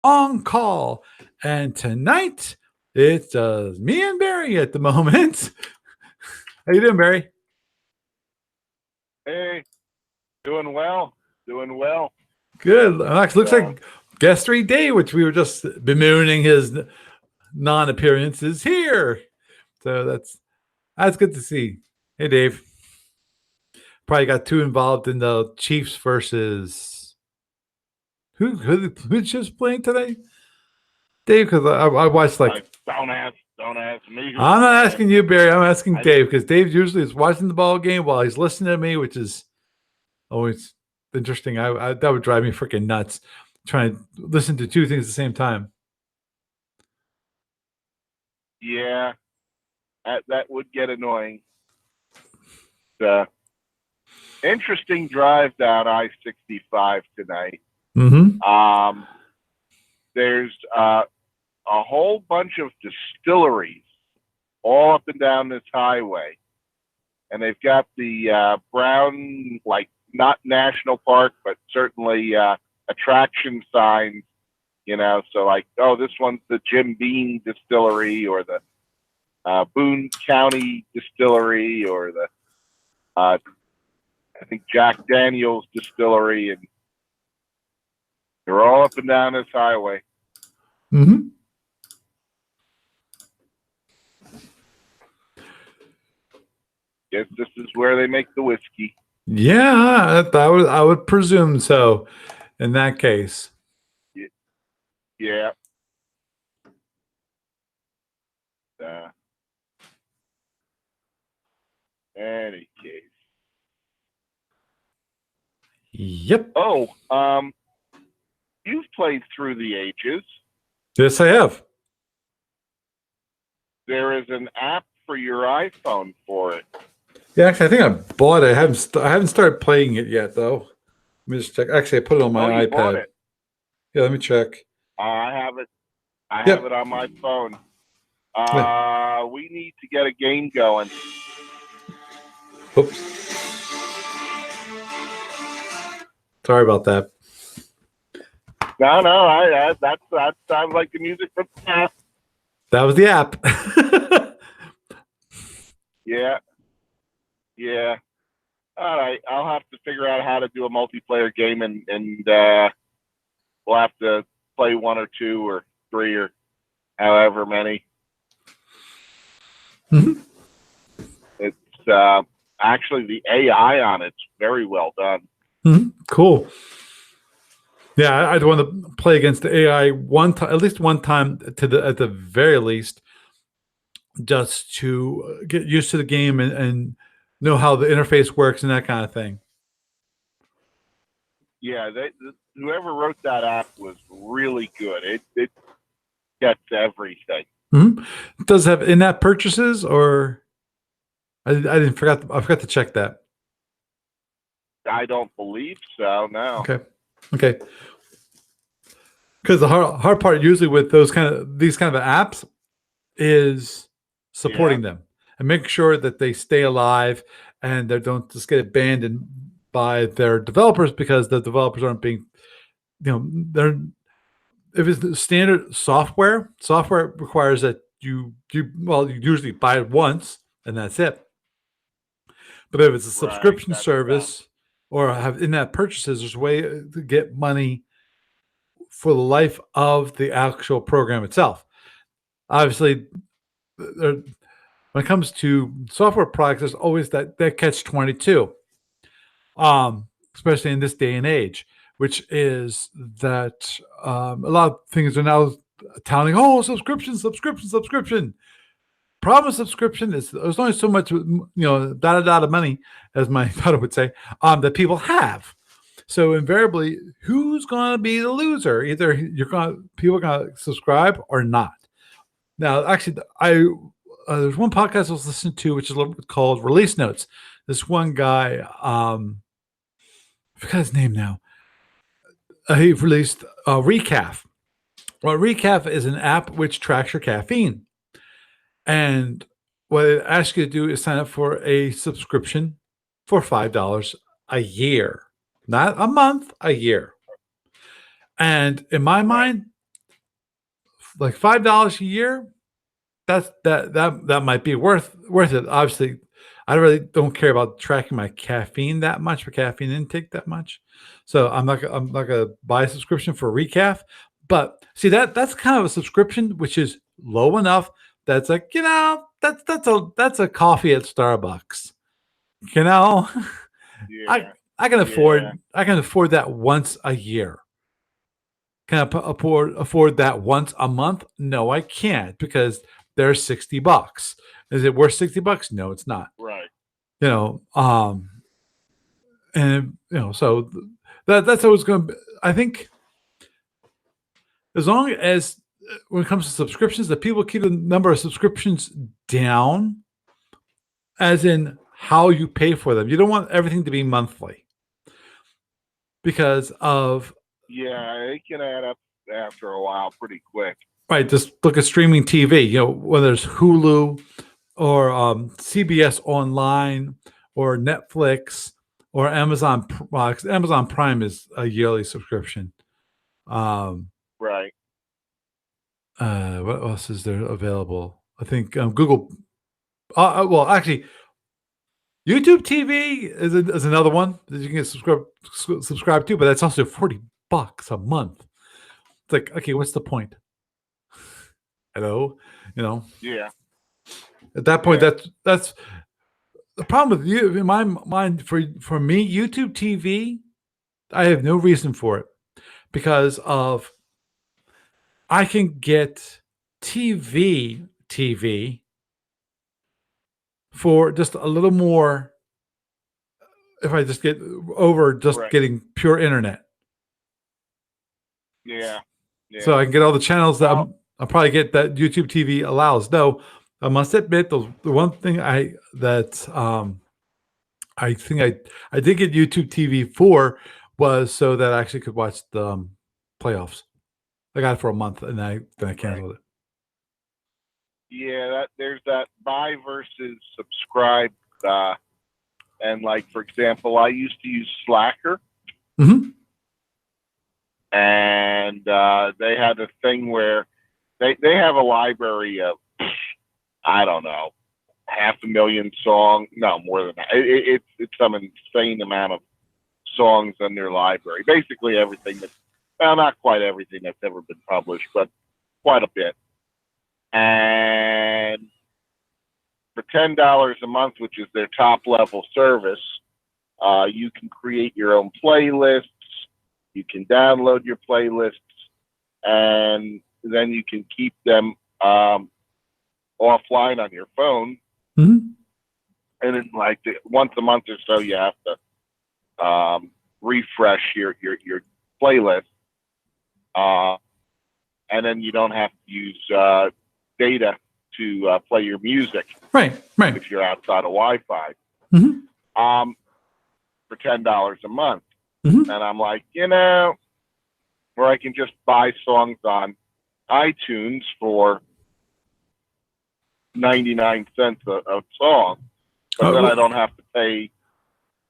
on call. And tonight, it's me and Barry at the moment. How you doing, Barry? Hey, doing well. Doing well. Good. Actually, looks like guest 3D, which we were just bemoaning his non-appearance, is here. So that's good to see. Hey, Dave. Probably got too involved in the Chiefs versus who's just playing today? Dave, because I watched like. Don't ask me. I'm not asking you, Barry. I'm asking Dave, because Dave usually is watching the ball game while he's listening to me, which is always interesting. I that would drive me freaking nuts, trying to listen to two things at the same time. Yeah, that would get annoying. Interesting drive down I-65 tonight. Mm-hmm. There's a whole bunch of distilleries all up and down this highway, and they've got the brown, like, not national park, but certainly attraction signs, so like, oh, this one's the Jim Beam Distillery, or the Boone County Distillery, or the I think Jack Daniels Distillery, and they're all up and down this highway. Mm-hmm. Guess this is where they make the whiskey. Yeah, I would presume so. In that case. Yeah. Any case. Yep. Oh, you've played Through the Ages. Yes, I have. There is an app for your iPhone for it. Yeah, actually, I think I bought it. I haven't started playing it yet, though. Let me just check. Actually, I put it on my iPad. Bought it. Yeah, let me check. I have it. Have it on my phone. We need to get a game going. Oops. Sorry about that. No, that sounds like the music from the app. That was the app. Yeah. All right, I'll have to figure out how to do a multiplayer game, and we'll have to play one or two or three or however many. Mm-hmm. It's actually, the AI on it's very well done. Mm-hmm. Cool. Yeah, I'd want to play against the AI at least one time at the very least, just to get used to the game and know how the interface works and that kind of thing. Yeah, whoever wrote that app was really good. It gets everything. Mm-hmm. Does it have in-app purchases, or I forgot to check that. I don't believe so. No. Okay. Because the hard part usually with these kind of apps is supporting them and make sure that they stay alive and they don't just get abandoned by their developers, because the developers aren't being, if it's standard software requires that you usually buy it once and that's it. But if it's a subscription service or have in-app purchases, there's a way to get money for the life of the actual program itself. Obviously, when it comes to software products, there's always that catch-22, especially in this day and age, which is that a lot of things are now touting, subscription. Problem with subscription is there's only so much, data money, as my daughter would say, that people have. So invariably, who's going to be the loser? Either people are going to subscribe or not. Now, actually, there's one podcast I was listening to, which is called Release Notes. This one guy, I forgot his name now. He released Recaf. Well, Recaf is an app which tracks your caffeine. And what it asks you to do is sign up for a subscription for $5 a year. Not a month, a year. And in my mind, like $5 a year, that might be worth it. Obviously, I really don't care about tracking my caffeine that much, for caffeine intake that much. So I'm not gonna buy a subscription for Recaf. But see, that's kind of a subscription which is low enough that's like, that's a coffee at Starbucks. You know, Yeah. I can Yeah. afford that once a year. Can I afford that once a month? No, I can't, because they're $60. Is it worth $60? No, it's not. Right. You know, and so that's always going to be. I think as long as when it comes to subscriptions, that people keep the number of subscriptions down, as in how you pay for them. You don't want everything to be monthly, because of Yeah, it can add up after a while pretty quick. right. Just look at streaming TV. Whether it's Hulu or CBS Online or Netflix or Amazon. Amazon Prime is a yearly subscription. Right. What else is there available? I think Google. Well, actually, YouTube TV is another one that you can get subscribe to, but that's also $40 a month. It's like, okay, what's the point? Hello, Yeah. at that point, Yeah. that's the problem with you in my mind. For me, YouTube TV, I have no reason for it, because of I can get TV for just a little more if I just get over just Right. getting pure internet. Yeah. Yeah. So I can get all the channels that Well, I'll probably get that YouTube TV allows. Though I must admit, the one thing I think I did get YouTube TV for was so that I actually could watch the playoffs. I got it for a month, and then I canceled it. yeah, there's that buy versus subscribe, and like for example, I used to use Slacker, Mhm. and they had a thing where they have a library of, I don't know, 500,000 songs. No, more than that. It's some insane amount of songs in their library. Basically everything not quite everything that's ever been published, but quite a bit. And for $10 a month, which is their top level service, you can create your own playlists. You can download your playlists, and then you can keep them offline on your phone. Mhm. And then, like once a month or so, you have to refresh your playlist, and then you don't have to use data to play your music Right. if you're outside of Wi-Fi. Mhm. For $10 a month, Mhm. and I'm like, or I can just buy songs on iTunes for 99 cents a song, but then I don't have to pay.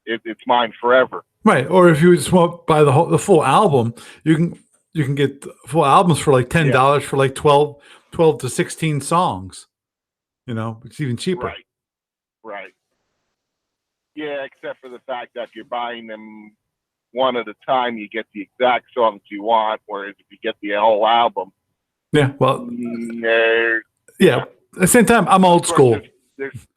It's mine forever. Right. Or if you just want to buy the full album, you can get full albums for like $10 for like 12 to 16 songs. It's even cheaper. Right. Yeah, except for the fact that if you're buying them one at a time, you get the exact songs you want, whereas if you get the whole album, Yeah. Well, there's, yeah. At the same time, I'm old school. there's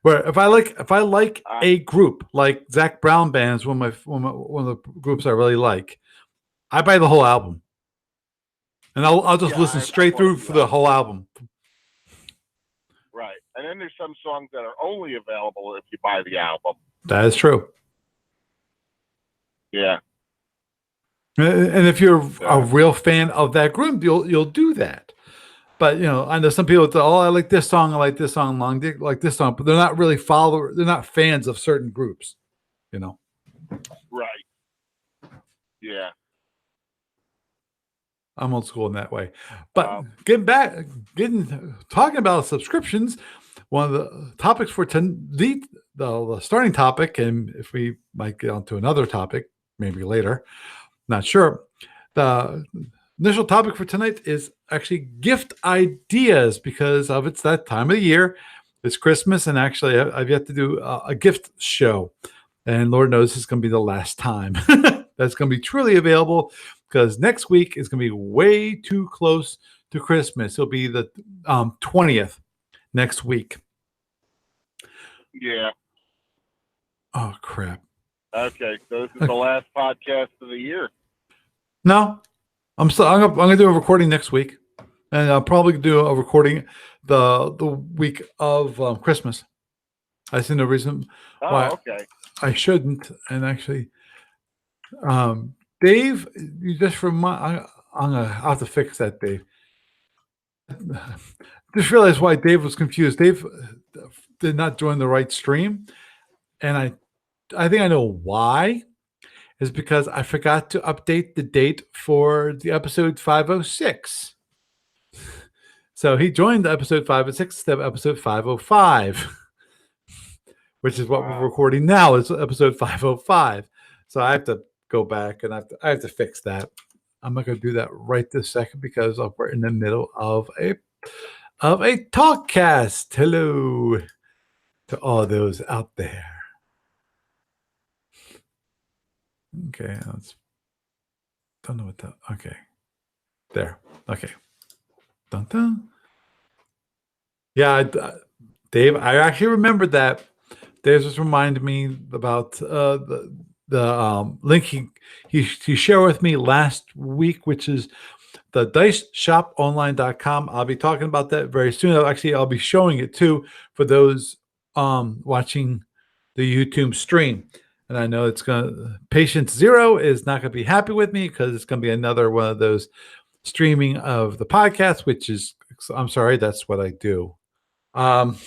Where if I like a group, like Zach Brown Band is one of the groups I really like, I buy the whole album, and I'll just listen straight through for the whole album. Right, and then there's some songs that are only available if you buy the album. That is true. Yeah. And if you're a real fan of that group, you'll do that. But I know some people say, "Oh, I like this song. I like this song. Long Dick, like this song," but they're not really They're not fans of certain groups. Right. Yeah. I'm old school in that way. But talking about subscriptions, one of the topics for the starting topic, and if we might get onto another topic maybe later, not sure. initial topic for tonight is actually gift ideas because of it's that time of the year. It's Christmas, and actually, I've yet to do a gift show. And Lord knows this is going to be the last time that's going to be truly available because next week is going to be way too close to Christmas. It'll be the 20th next week. Yeah. Oh, crap. Okay, so this is the last podcast of the year. No, I'm gonna do a recording next week, and I'll probably do a recording the week of Christmas. I see no reason why I shouldn't. And actually, Dave, you just remind. I'm gonna have to fix that, Dave. Just realized why Dave was confused. Dave did not join the right stream, and I think I know why. Is because I forgot to update the date for the episode 506. So he joined the episode 506 instead of episode 505, which is what we're recording now. Is episode 505. So I have to go back and I have to fix that. I'm not going to do that right this second because we're in the middle of a talkcast. Hello to all those out there. Okay, don't know what that. Okay, there. Okay, dun dun. Yeah, Dave. I actually remembered that. Dave just reminded me about the link he shared with me last week, which is the diceshoponline.com. I'll be talking about that very soon. I'll be showing it too for those watching the YouTube stream. And I know Patient Zero is not going to be happy with me because it's going to be another one of those streaming of the podcast, which is, I'm sorry, that's what I do. That's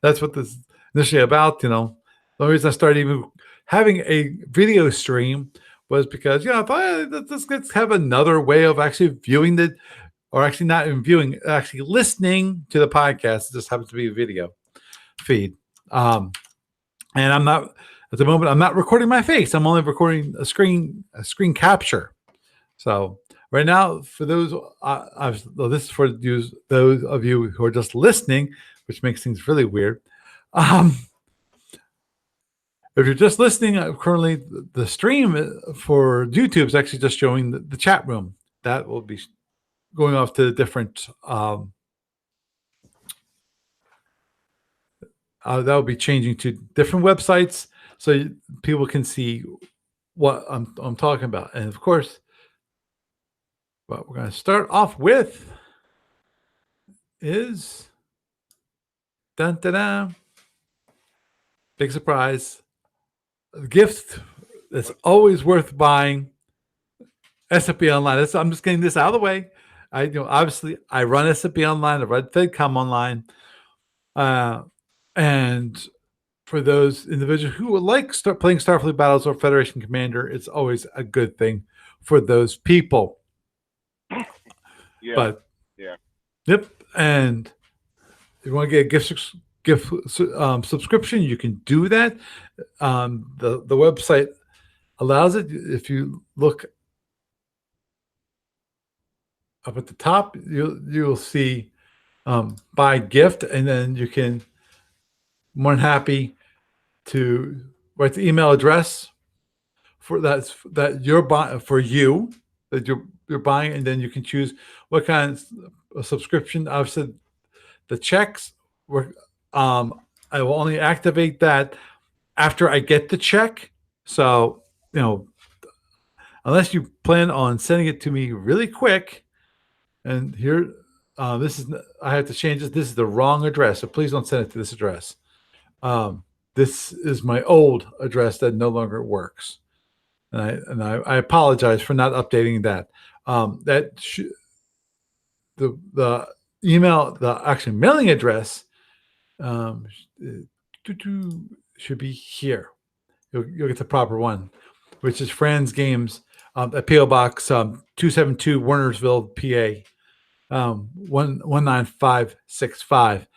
what this is initially about. The only reason I started even having a video stream was because, let's have another way of actually viewing or actually not even viewing, actually listening to the podcast. It just happens to be a video feed. And I'm not, at the moment, I'm not recording my face. I'm only recording a screen capture. So right now, for those, this is for those of you who are just listening, which makes things really weird. If you're just listening, currently the stream for YouTube is actually just showing the chat room. That will be going off to different. That will be changing to different websites so people can see what I'm talking about. And of course, what we're going to start off with is dun, dun, dun, big surprise. A gift that's always worth buying. SFU Online. I'm just getting this out of the way. Obviously I run SFU Online. I run FedCom Online. And for those individuals who would like start playing Starfleet Battles or Federation Commander, it's always a good thing for those people. Yeah. But yep. And if you want to get a gift subscription, you can do that. The website allows it. If you look up at the top, you'll see buy gift, and then you can more than happy to write the email address for that you're buying for you that you're buying, and then you can choose what kind of subscription. I've said the checks were I will only activate that after I get the check. So unless you plan on sending it to me really quick, and here this is I have to change this. This is the wrong address, so please don't send it to this address. This is my old address that no longer works, and I apologize for not updating that. The email, the actual mailing address, should be here. You'll get the proper one, which is Franz Games at PO Box 272 Wernersville, PA 19565.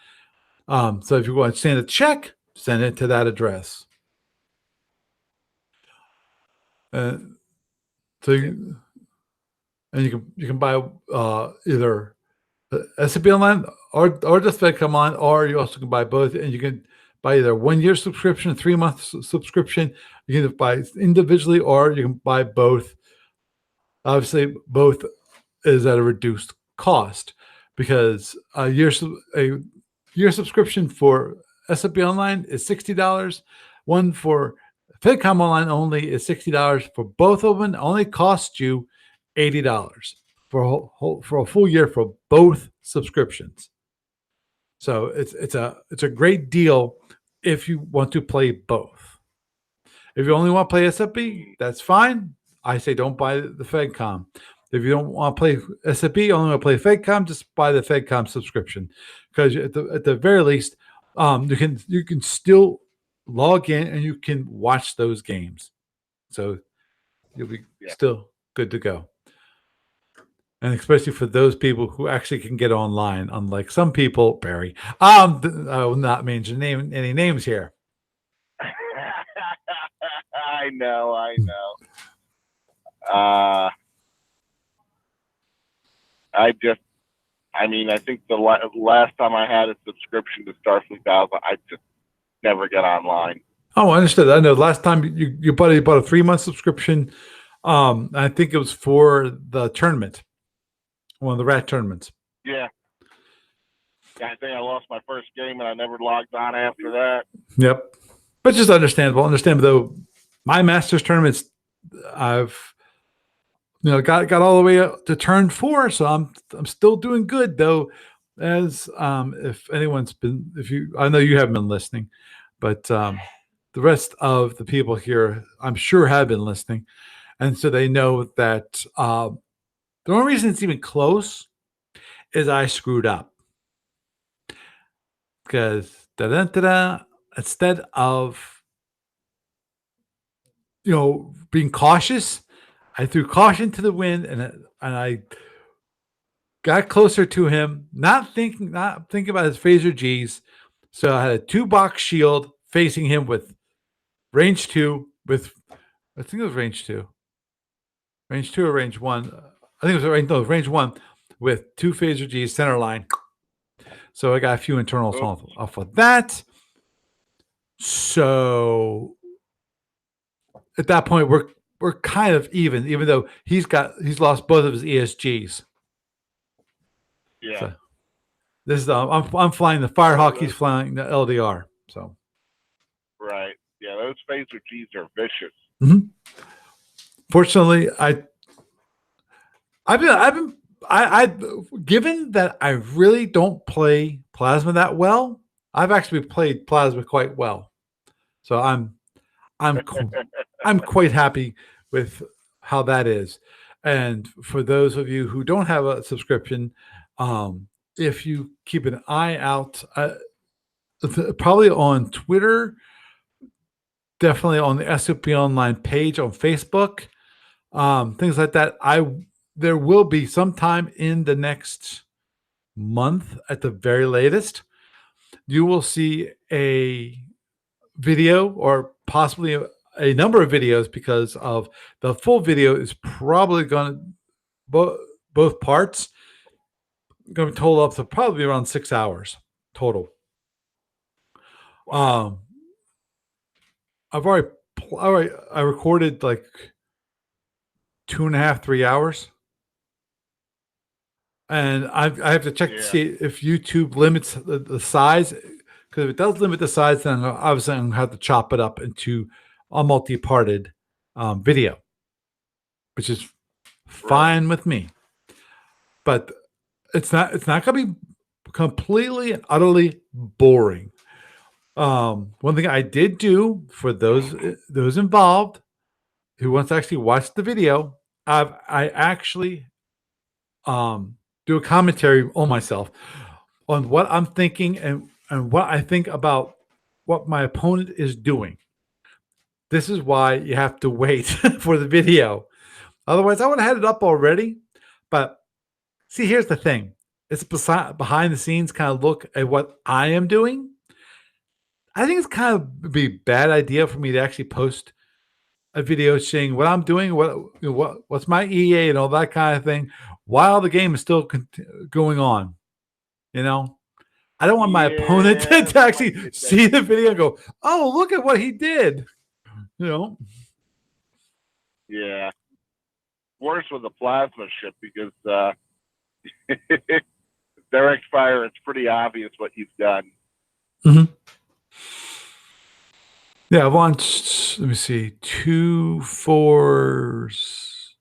So if you want to send a check, send it to that address. So and you can buy either S&P online or just FedCom online, or you also can buy both, and you can buy either 1 year subscription, 3 month subscription. You can buy individually, or you can buy both. Obviously, both is at a reduced cost because a year subscription for S&P online is $60. One for FedCom online only is $60. For both of them, it only costs you $80 for a full year for both subscriptions. So it's a great deal if you want to play both. If you only want to play SFB, that's fine. I say don't buy the FedCom. If you don't want to play SFB, only want to play FedCom, just buy the FedCom subscription, because at the very least, you can still log in and you can watch those games. So you'll be still good to go. And especially for those people who actually can get online, unlike some people, Barry. I will not mention any names here. I know. I think the last time I had a subscription to Starfleet Battle, I just never get online. Oh, I understood. I know last time you bought a 3-month subscription. I think it was for the tournament, one of the rat tournaments. Yeah. I think I lost my first game and I never logged on after that. Yep. But just understandable. Though my Masters tournaments, I've got all the way up to turn 4, so I'm still doing good though. As if anyone's been, I know you haven't been listening, but the rest of the people here, I'm sure, have been listening, and so they know that the only reason it's even close is I screwed up, because instead of being cautious, I threw caution to the wind, and I got closer to him, not thinking about his phaser G's. So I had a 2-box shield facing him with range 2, with I think it was range 2. Range 2 or range 1. I think it was range 1 with 2 phaser G's center line. So I got a few internals off of that. So at that point we're kind of even though he's lost both of his ESGs. Yeah. So this is I'm flying the Firehawk. He's flying the LDR. So. Right. Yeah, those phaser G's are vicious. Mm-hmm. Fortunately, given that I really don't play plasma that well, I've actually played plasma quite well. So I'm quite happy with how that is. And for those of you who don't have a subscription, if you keep an eye out, probably on Twitter, definitely on the SFU Online page on Facebook, things like that. There will be sometime in the next month, at the very latest, you will see a video, or possibly a number of videos, because of the full video is probably going to both parts going to total up to probably around 6 hours total. I recorded like 2.5, 3 hours. And I have to check to see if YouTube limits the size, because if it does limit the size, then obviously I'm going to have to chop it up into a multi-parted video, which is fine with me. But it's not going to be completely and utterly boring. One thing I did do for those involved who wants to actually watch the video, I actually do a commentary on myself on what I'm thinking and what I think about what my opponent is doing. This is why you have to wait for the video. Otherwise, I would have had it up already. But see, here's the thing. It's behind the scenes kind of look at what I am doing. I think it's kind of be a bad idea for me to actually post a video saying what I'm doing, what's my EA and all that kind of thing, while the game is still going on. You know, I don't want my opponent to actually see the video and go, "Oh, look at what he did." You know. Yeah. Worse with the plasma ship because direct fire, it's pretty obvious what you've done. Mm-hmm. Yeah, I want. Let me see, 2 4s.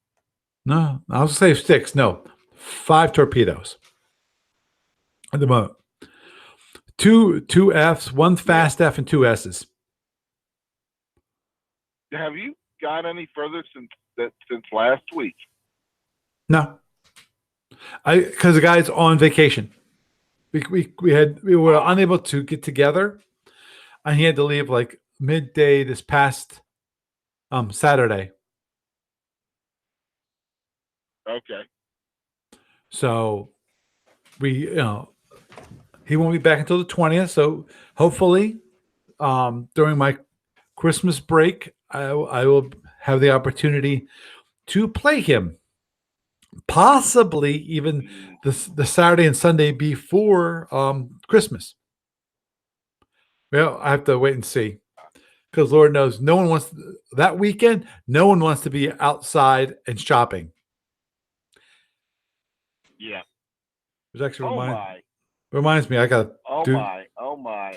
No, I'll say 6. No, 5 torpedoes at the moment. Two Fs, 1 fast F, and 2 S's. Have you got any further since last week? No, because the guy's on vacation. We were unable to get together, and he had to leave like midday this past Saturday. Okay. So he won't be back until the 20th. So hopefully, during my Christmas break, I will have the opportunity to play him. Possibly even the Saturday and Sunday before Christmas. Well, I have to wait and see, because Lord knows no one wants that weekend. No one wants to be outside and shopping. Yeah. Which actually reminds me, I got. Oh my!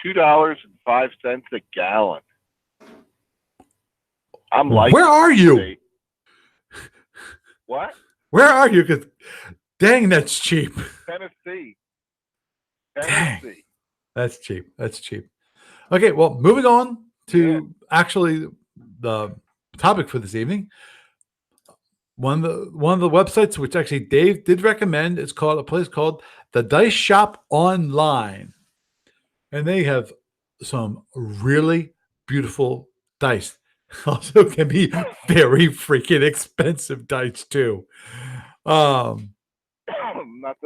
$2.05 a gallon. I'm like, where are you? What? Where are you? Because dang, that's cheap. Tennessee. Dang, that's cheap. That's cheap. Okay, well, moving on to actually the topic for this evening. One of the websites which actually Dave did recommend is called a place called the Dice Shop Online, and they have some really beautiful dice. Also, can be very freaking expensive dice too. Nothing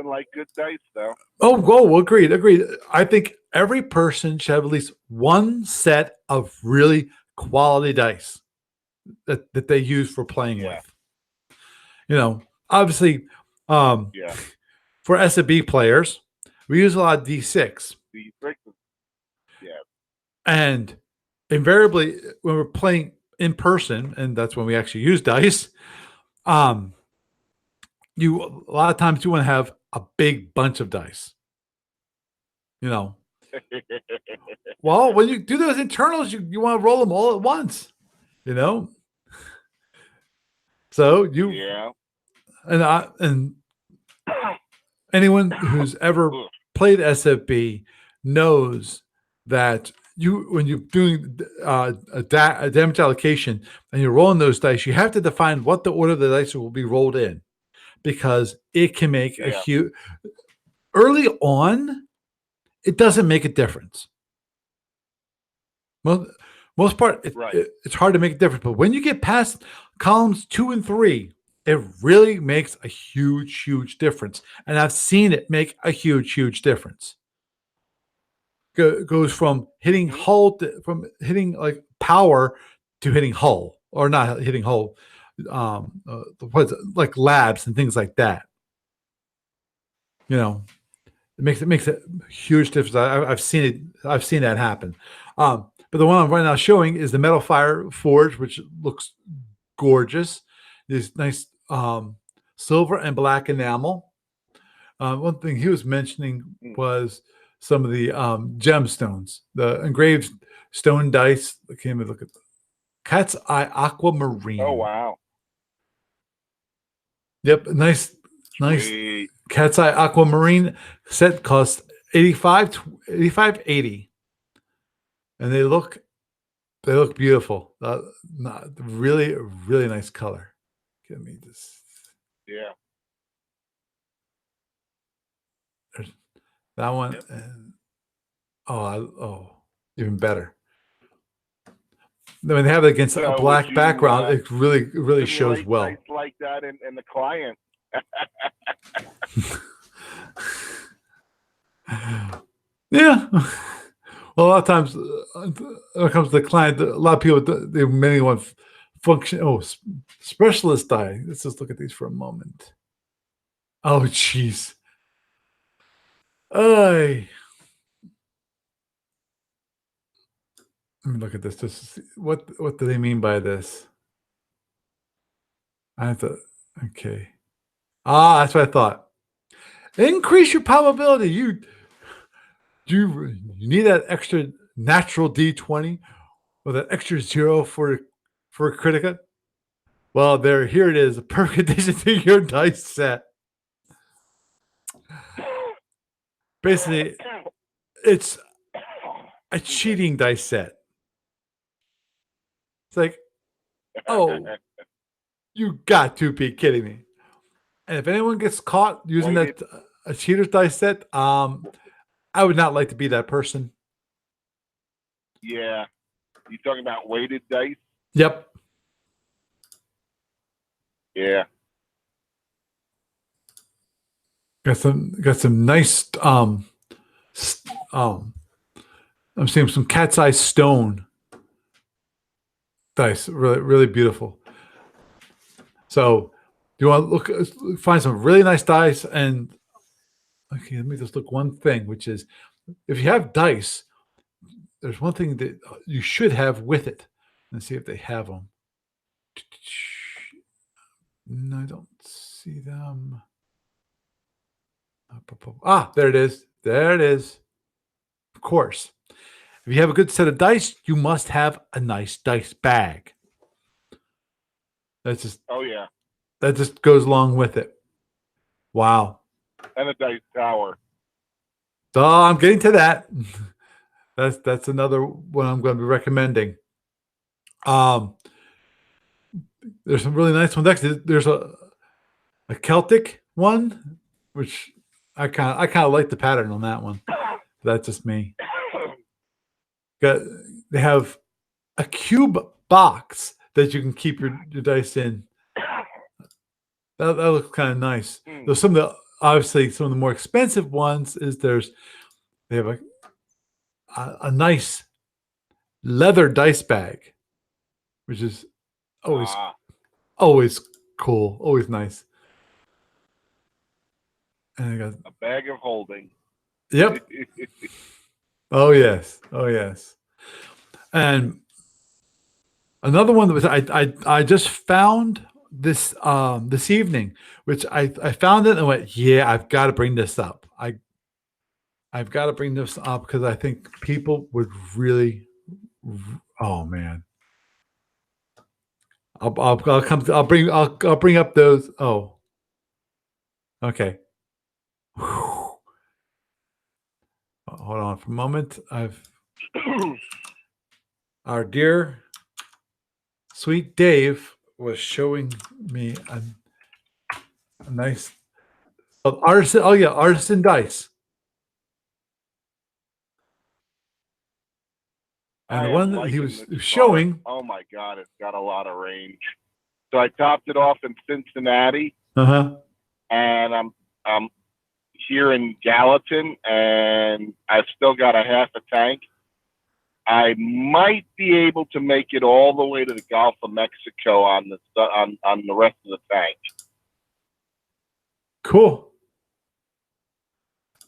like good dice, though. Oh, agreed. I think every person should have at least one set of really quality dice that they use for playing with. You know, obviously, for SFB players, we use a lot of D6. Yeah. And invariably, when we're playing in person, and that's when we actually use dice, a lot of times you want to have a big bunch of dice. You know. Well, when you do those internals, you want to roll them all at once. You know. So and anyone who's ever played SFB knows that when you're doing a damage allocation and you're rolling those dice, you have to define what the order the dice will be rolled in, because it can make a huge. Early on, it doesn't make a difference. Most part, it's hard to make a difference. But when you get past columns 2 and 3, it really makes a huge, huge difference. And I've seen it make a huge, huge difference. Goes from hitting hull from hitting like power to hitting hull, or not hitting hull, like labs and things like that. You know, it makes a huge difference. I've seen that happen. But the one I'm right now showing is the Metal Fire Forge, which looks gorgeous. This nice silver and black enamel. One thing he was mentioning was some of the gemstones, the engraved stone dice. Came and look at Cat's Eye Aquamarine. Oh wow! Yep, nice. Cat's Eye Aquamarine set costs $85.80, and they look beautiful. Really, really nice color. Give me this. Yeah. That one. Yep. And even better. When they have it against a black background, it really shows well. Like that in the client. Yeah. a lot of times, when it comes to the client, a lot of people they mainly want function. Oh, specialist die. Let's just look at these for a moment. Oh, jeez. Ay. Let me look at this. Just to see what do they mean by this? I have to. Okay. Ah, that's what I thought. Increase your probability. You need that extra natural D20 or that extra zero for a critica. Well, here it is, a perfect addition to your dice set. Basically, it's a cheating dice set. It's like, oh, you got to be kidding me. And if anyone gets caught using that a cheater's dice set, I would not like to be that person. Yeah. You talking about weighted dice? Yep. Yeah. Got some nice I'm seeing some cat's eye stone dice. Really, really beautiful. So you want to find some really nice dice, and okay, let me just look one thing, which is if you have dice, there's one thing that you should have with it. Let's see if they have them. No, I don't see them. Ah, there it is. There it is. Of course. If you have a good set of dice, you must have a nice dice bag. That's just that just goes along with it. Wow. And a dice tower. So I'm getting to that. That's another one I'm going to be recommending. There's some really nice ones. Actually, there's a Celtic one, which I kind of like the pattern on that one. That's just me. They have a cube box that you can keep your dice in. That looks kind of nice. There's some of the more expensive ones they have a nice leather dice bag, which is always cool, always nice. And I got a bag of holding. Yep. Oh yes. And another one that was I just found this this evening, which I found it and went, yeah, I've got to bring this up. I've got to bring this up because I think people would really. Oh man. I'll bring up those. Oh. Okay. Whew. Hold on for a moment. Our dear sweet Dave was showing me a nice artisan. Oh yeah, artisan dice. And the one that he was showing. Oh my God, it's got a lot of range. So I topped it off in Cincinnati. And I'm here in Gallatin, and I've still got a half a tank. I might be able to make it all the way to the Gulf of Mexico on the rest of the tank. Cool.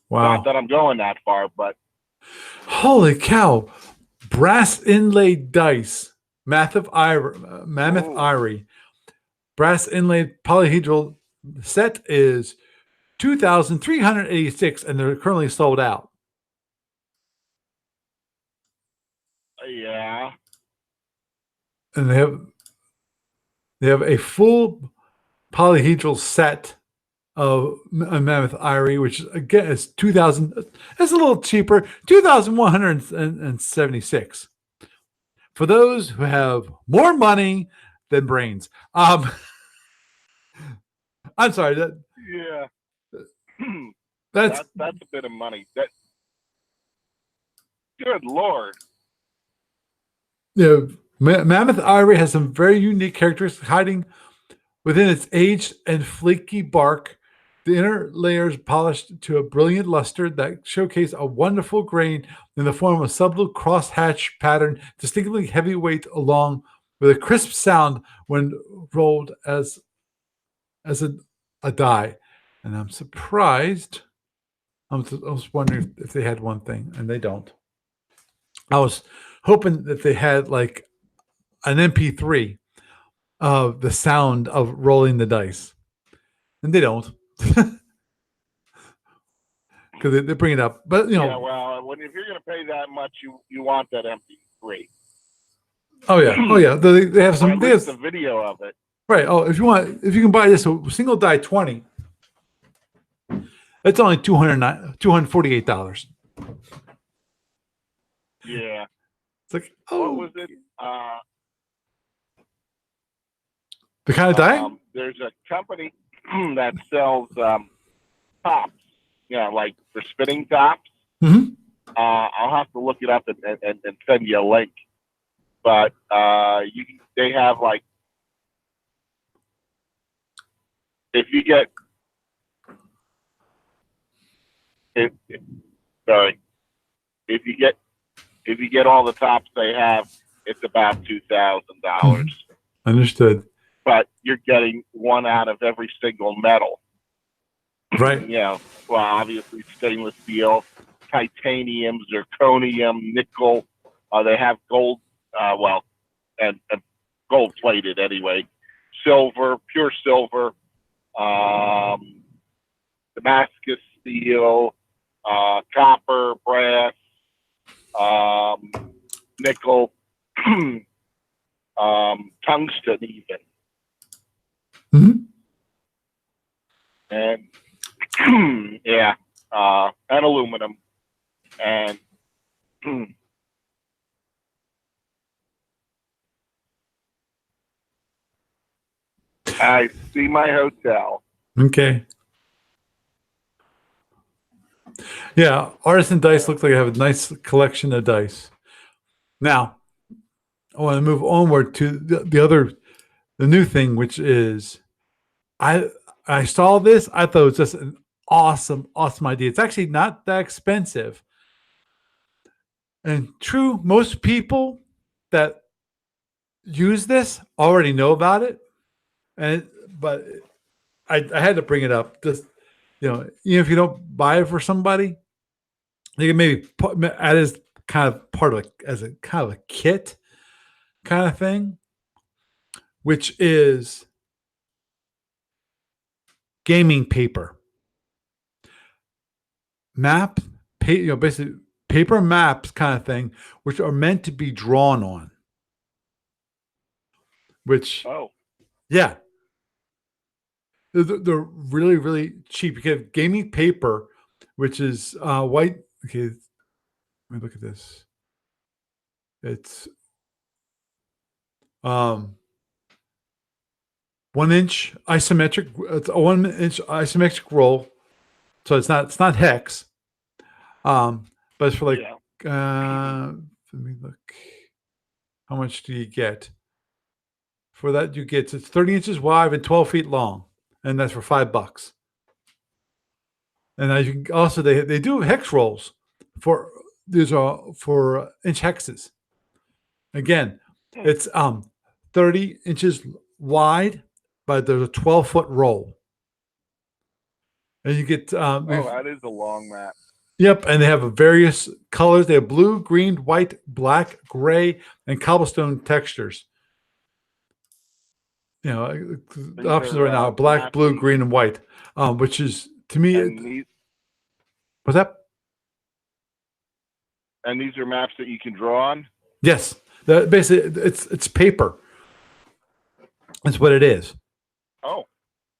Wow. Not that I'm going that far, but holy cow. Brass inlaid dice, Mammoth Ivory. Brass inlaid polyhedral set is 2,386, and they're currently sold out. Yeah. And they have a full polyhedral set of Mammoth Ivory, which again is 2,000. It's a little cheaper, 2,176. For those who have more money than brains. I'm sorry. Yeah. That's a bit of money. Good Lord. Yeah, Mammoth Ivory has some very unique characteristics hiding within its aged and flaky bark. The inner layers polished to a brilliant luster that showcase a wonderful grain in the form of a subtle crosshatch pattern, distinctly heavyweight, along with a crisp sound when rolled as a die. And I'm surprised. I was wondering if they had one thing, and they don't. I was hoping that they had like an MP3 of the sound of rolling the dice, and they don't. Because they bring it up, but Yeah, well, if you're going to pay that much, you want that MP3. Oh yeah. They have some. Or at least the video of it. Right. Oh, if you can buy this a single die 20, it's only $248. Yeah. It's like, oh, what was it? The kind of die? There's a company that sells tops. Like for spinning tops. Mm-hmm. I'll have to look it up and send you a link. But they have like, if you get all the tops they have, it's about $2,000. Understood. But you're getting one out of every single metal. Right. Well, obviously stainless steel, titanium, zirconium, nickel. They have gold, and gold plated anyway. Silver, pure silver, Damascus steel, copper, brass, nickel, tungsten even. Mm-hmm. And and aluminum. And I see my hotel. Okay. Yeah, Artisan Dice looks like I have a nice collection of dice. Now, I want to move onward to the new thing, which is I saw this. I thought it was just an awesome idea. It's actually not that expensive. And true, most people that use this already know about it. But I had to bring it up. Just even if you don't buy it for somebody, you can maybe add as kind of part of as a kind of a kit kind of thing, which is gaming paper. Basically paper maps kind of thing, which are meant to be drawn on. Which, yeah, they're really, really cheap. You have gaming paper, which is white. Okay, let me look at this. It's 1 inch isometric. It's a 1 inch isometric roll, so it's not hex. But it's for like. Let me look. How much do you get? For that, it's 30 inches wide and 12 feet long, and that's for $5. And as you can also they do hex rolls for these are for inch hexes. Again, it's 30 inches wide, but there's a 12-foot roll, and you get that is a long map. Yep, and they have various colors. They have blue, green, white, black, gray, and cobblestone textures. The options right now are black, blue, green, and white, which is to me. What's that? And these are maps that you can draw on? Yes. Basically, it's paper. That's what it is. Oh.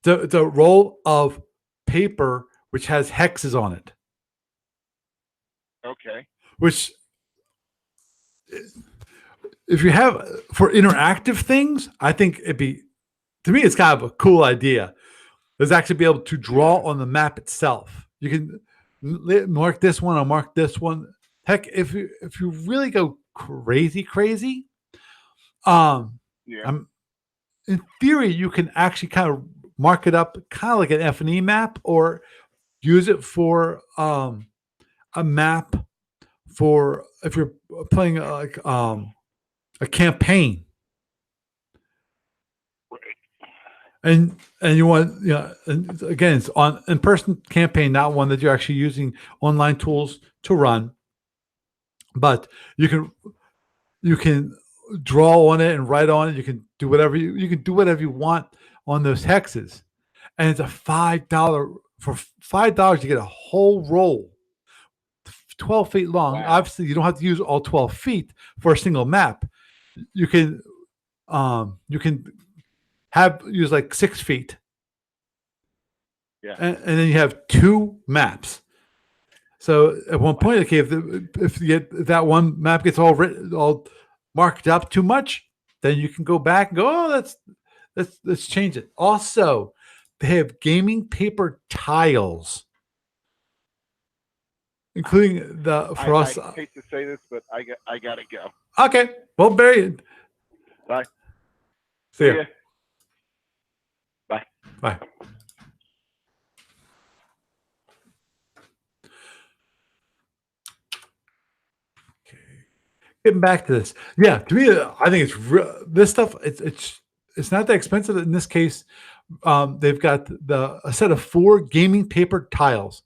It's a roll of paper which has hexes on it. Okay. Which, if you have for interactive things, I think to me, it's kind of a cool idea. Is actually be able to draw on the map itself. You can mark this one or mark this one. Heck, if you really go crazy, in theory, you can actually kind of mark it up kind of like an F&E map, or use it for a map for if you're playing a campaign, and you want, and again, it's on in-person campaign, not one that you're actually using online tools to run, but you can draw on it and write on it. You can do whatever you can do whatever you want on those hexes, and it's a $5 for $5 you get a whole roll, 12 feet long. Wow. Obviously, you don't have to use all 12 feet for a single map. You can use like 6 feet, Yeah. and then you have 2 maps. So at one point, okay, if that one map gets all marked up too much, then you can go back and go, oh, let's change it. Also, they have gaming paper tiles, including for us. I hate to say this, but I gotta go. Okay, well, Barry. Bye. See ya. Bye. Bye. Getting back to this, yeah. To me, I think it's this stuff. It's not that expensive in this case. They've got a set of 4 gaming paper tiles.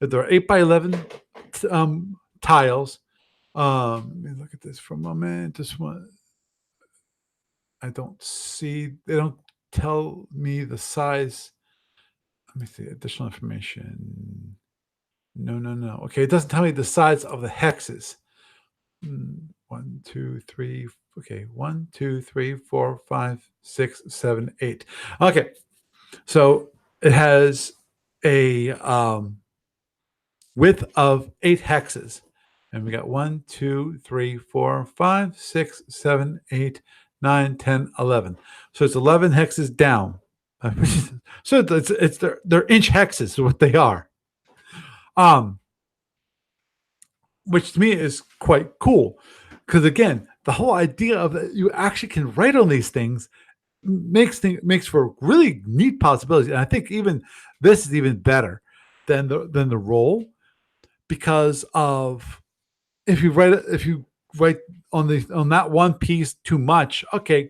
They're 8x11 tiles. Let me look at this for a moment. This one, I don't see. They don't tell me the size. Let me see additional information. No. Okay, it doesn't tell me the size of the hexes. 1, 2, 3. Okay, 1, 2, 3, 4, 5, 6, 7, 8. Okay, so it has a width of 8 hexes, and we got 1, 2, 3, 4, 5, 6, 7, 8, 9, 10, 11. So it's 11 hexes down. So it's they're inch hexes is what they are. Which to me is quite cool, because again, the whole idea of that you actually can write on these things makes for really neat possibilities. And I think even this is even better than the roll, because of if you write on that one piece too much, okay.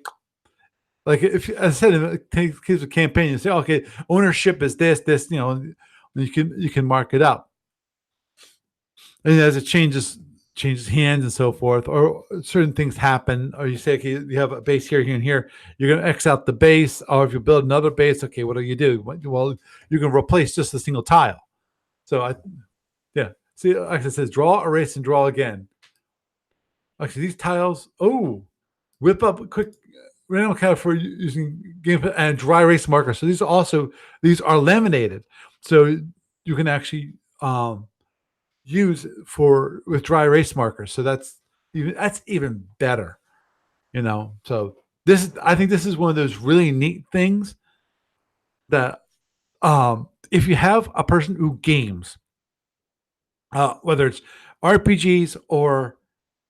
Like if, as I said, in the case of campaign, you say, okay, ownership is this, you can mark it up. And as it changes hands and so forth, or certain things happen, or you say, okay, you have a base here and here, you're going to X out the base, or if you build another base, okay, what do? Well, you can replace just a single tile. So see, like I said, draw, erase, and draw again. Actually, these tiles, whip up a quick random count for using game and dry erase marker. So these are laminated, so you can actually use with dry erase markers. So that's even better, So I think this is one of those really neat things that if you have a person who games, whether it's RPGs or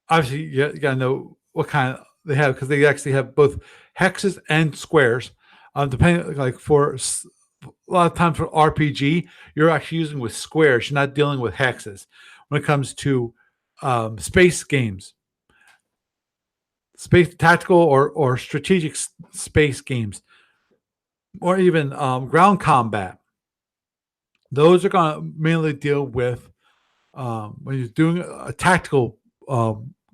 obviously you gotta know what kind they have, because they actually have both hexes and squares. Depending, like for a lot of times for RPG, you're actually using with squares. You're not dealing with hexes. When it comes to space games, space tactical or strategic space games, or even ground combat, those are going to mainly deal with when you're doing a tactical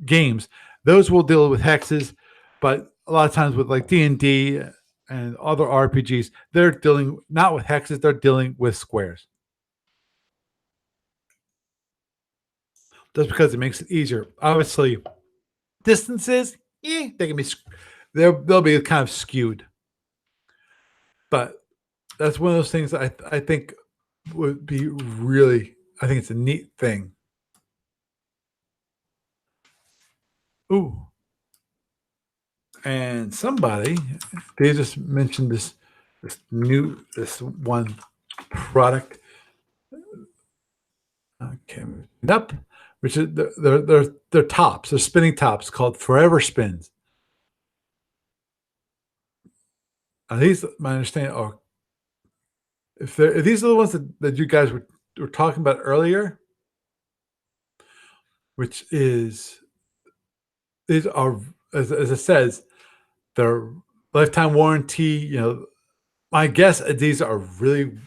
games. Those will deal with hexes, but a lot of times with like D&D and other RPGs, they're dealing not with hexes, they're dealing with squares. Just because it makes it easier. Obviously, distances, they can be they'll be kind of skewed. But that's one of those things that I think would be really, I think it's a neat thing. Ooh. And somebody, they just mentioned this one product. Okay, up, which is they're tops, they're spinning tops called Forever Spins. These, my understanding, are if these are the ones that you guys were talking about earlier, which is these are as it says, they're lifetime warranty. My guess these are really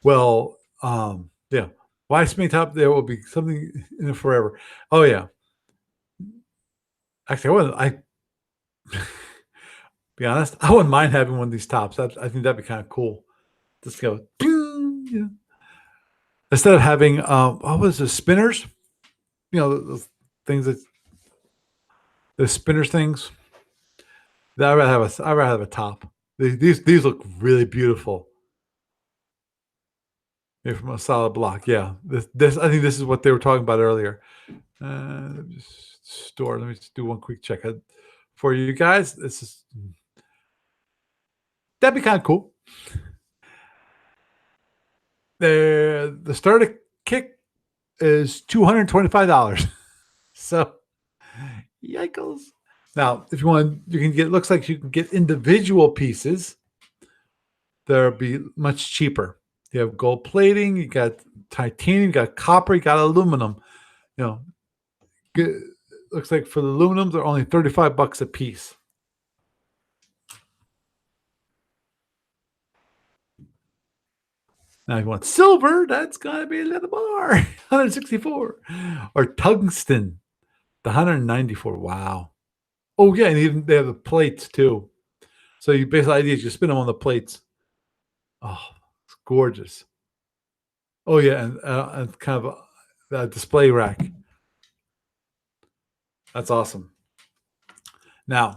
well. Yeah, why spring top? There will be something in it forever. Oh yeah, actually, I be honest, I wouldn't mind having one of these tops. I think that'd be kind of cool. Just go, ding, instead of having what was the spinners? Those things that the spinners things. I'd rather have a top. These look really beautiful. Made from a solid block. Yeah, this I think this is what they were talking about earlier. Store. Let me just do one quick check for you guys. That'd be kind of cool. The starter kick is $225. So, yikes. Now, if you want, you can get. Looks like you can get individual pieces. They'll be much cheaper. You have gold plating. You got titanium. You got copper. You got aluminum. You know, looks like for the aluminums, they're only $35 a piece. Now, if you want silver, that's gonna be a little more, 164, or tungsten, the 194. Wow. Oh yeah, and even they have the plates too. So you basically idea is you spin them on the plates. Oh, it's gorgeous. Oh yeah, and kind of a display rack. That's awesome. Now,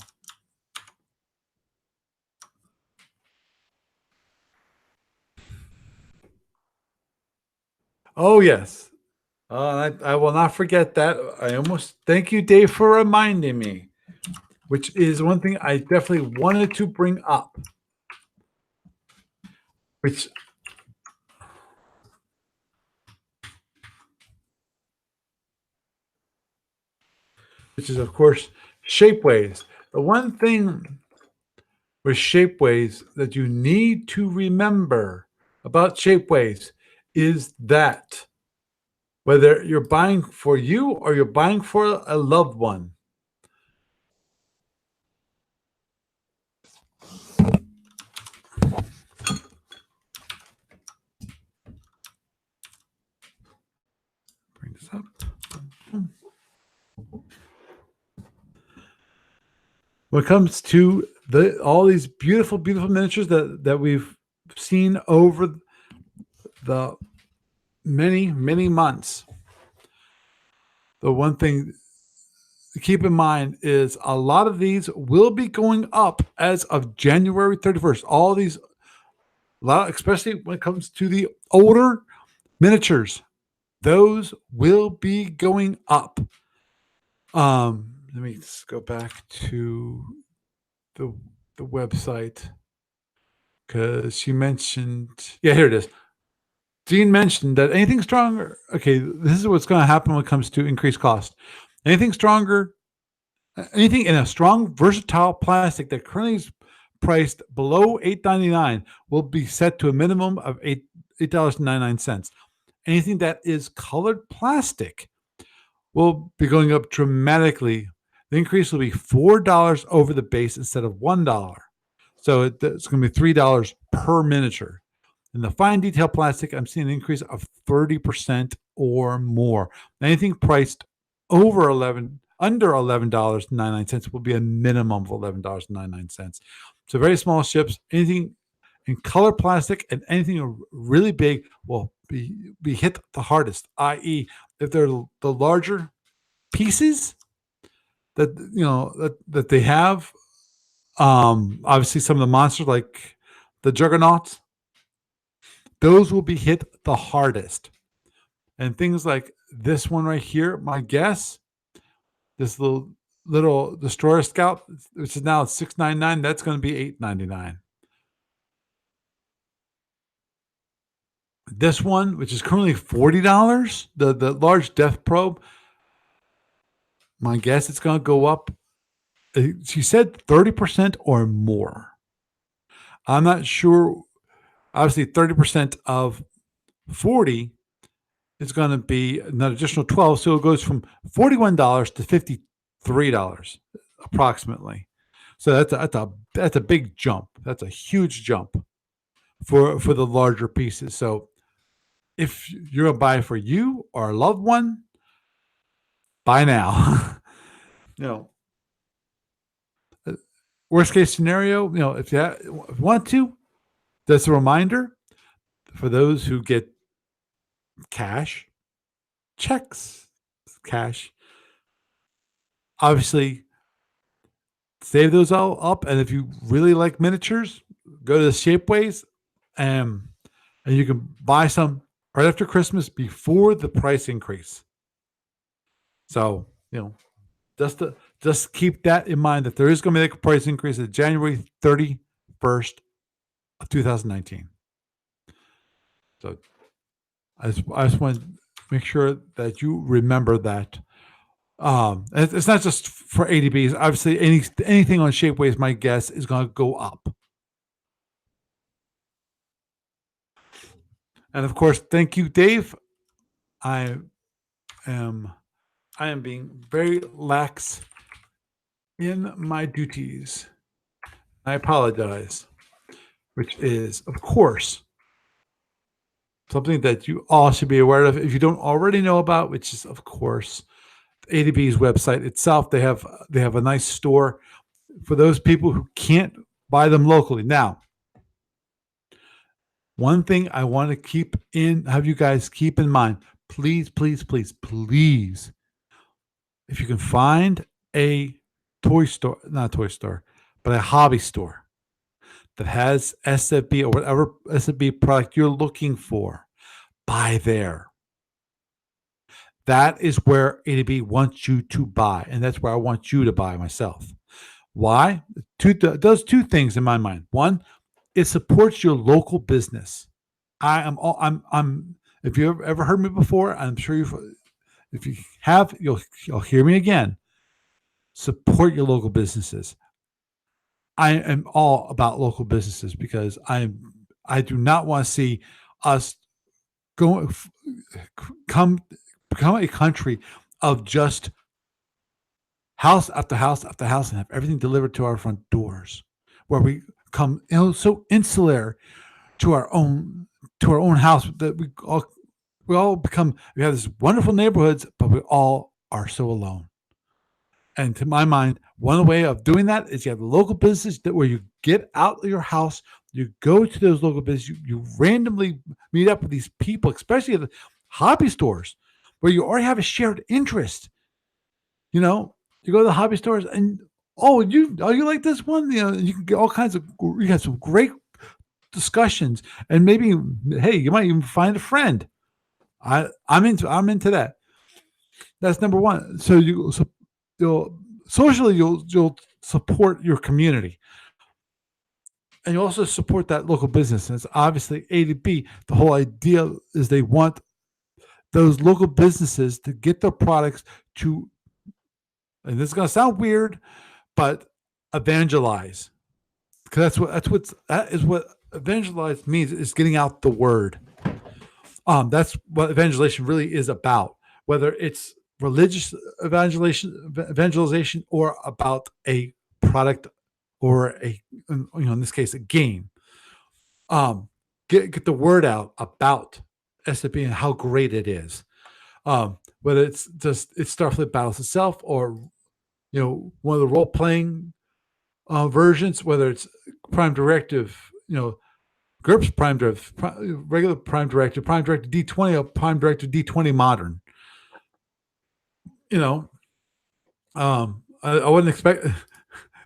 oh yes, I will not forget that. I almost thank you, Dave, for reminding me. Which is one thing I definitely wanted to bring up. Which is of course Shapeways. The one thing with Shapeways that you need to remember about Shapeways is that whether you're buying for you or you're buying for a loved one, bring this up. When it comes to all these beautiful, beautiful miniatures that we've seen over the many, many months, the one thing to keep in mind is a lot of these will be going up as of January 31st. All these, especially when it comes to the older miniatures, those will be going up. Let me just go back to the website because she mentioned, yeah, here it is. Jean mentioned that anything stronger. Okay, this is what's going to happen when it comes to increased cost. Anything stronger, anything in a strong, versatile plastic that currently is priced below $8.99 will be set to a minimum of $8.99. Anything that is colored plastic will be going up dramatically. The increase will be $4 over the base instead of $1. So it's going to be $3 per miniature. In the fine detail plastic, I'm seeing an increase of 30% or more. Anything priced under $11.99 will be a minimum of $11.99. So very small ships, anything in color plastic and anything really big will be hit the hardest, i.e., if they're the larger pieces that they have, obviously some of the monsters like the juggernauts, those will be hit the hardest. And things like this one right here, my guess, this little destroyer scout, which is now $6.99, that's going to be $8.99. This one, which is currently $40, the large death probe, my guess it's going to go up. She said 30% or more. I'm not sure Obviously, 30% of 40 is going to be an additional 12. So it goes from $41 to $53 approximately. So that's a big jump. That's a huge jump for the larger pieces. So if you're gonna buy for you or a loved one, buy now. you know, uh, worst case scenario, if you want to, that's a reminder for those who get cash, checks, cash. Obviously, save those all up, and if you really like miniatures, go to the Shapeways, and and you can buy some right after Christmas before the price increase. So just keep that in mind that there is going to be a price increase at January 31st of 2019. So I just want to make sure that you remember that. It's not just for ADBs. Obviously, anything on Shapeways, my guess, is going to go up. And of course, thank you, Dave. I am being very lax in my duties. I apologize, which is, of course, something that you all should be aware of if you don't already know about, which is, of course, ADB's website itself. They have a nice store for those people who can't buy them locally. Now, one thing I want to have you guys keep in mind, please, please, please, please, if you can find a toy store, not a toy store, but a hobby store that has SFB or whatever SFB product you're looking for, buy there. That is where ADB wants you to buy, and that's where I want you to buy myself. Why? It does two things in my mind. One, it supports your local business. I'm. If you've ever heard me before, I'm sure if you have, you'll hear me again. Support your local businesses. I am all about local businesses because I do not want to see us go become a country of just house after house after house and have everything delivered to our front doors, where we come so insular to our own house that we have this wonderful neighborhoods, but we all are so alone. And to my mind, one way of doing that is you have a local business where you get out of your house, you go to those local businesses, you randomly meet up with these people, especially at the hobby stores, where you already have a shared interest. You go to the hobby stores and you like this one? You can get all kinds of, you have some great discussions, and maybe, hey, you might even find a friend. I'm into that. That's number one. So you'll socially you'll support your community, and you also support that local business. And it's obviously A to B. The whole idea is they want those local businesses to get their products to, and this is going to sound weird, but evangelize. Because that is what evangelize means, is getting out the word. That's what evangelization really is about, whether it's religious evangelization or about a product or in this case, a game. Get the word out about SFB and how great it is. Whether it's Starfleet Battles itself, or one of the role playing versions, whether it's Prime Directive, GURPS Prime Directive, regular Prime Directive D20, or Prime Directive D20 Modern. I wouldn't expect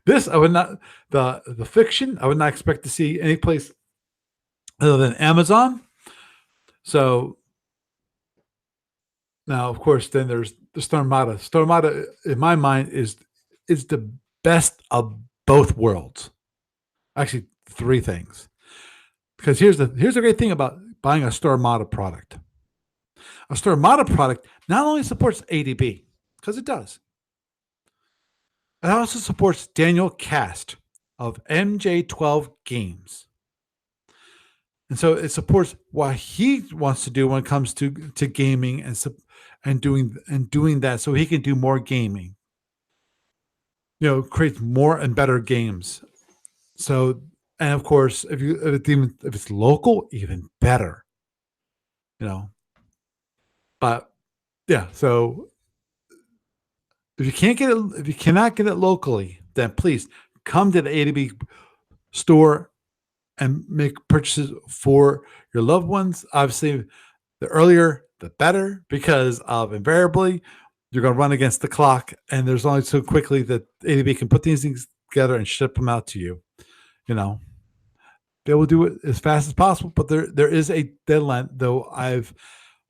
this. I would not, the fiction, I would not expect to see any place other than Amazon. So now, of course, then there's the Stormata. Stormata, in my mind, is the best of both worlds. Actually, three things. Because here's the great thing about buying a Stormata product. A Stormata product not only supports ADB, because it does, it also supports Daniel Cast of MJ12 Games. And so it supports what he wants to do when it comes to gaming and doing that, so he can do more gaming. Create more and better games. So, and of course, if it's local, even better. You know, but yeah. So if you cannot get it locally, then please come to the ATP store and make purchases for your loved ones. Obviously, the earlier the better, because of invariably you're going to run against the clock, and there's only so quickly that ATP can put these things together and ship them out to you. They will do it as fast as possible, but there is a deadline, though I've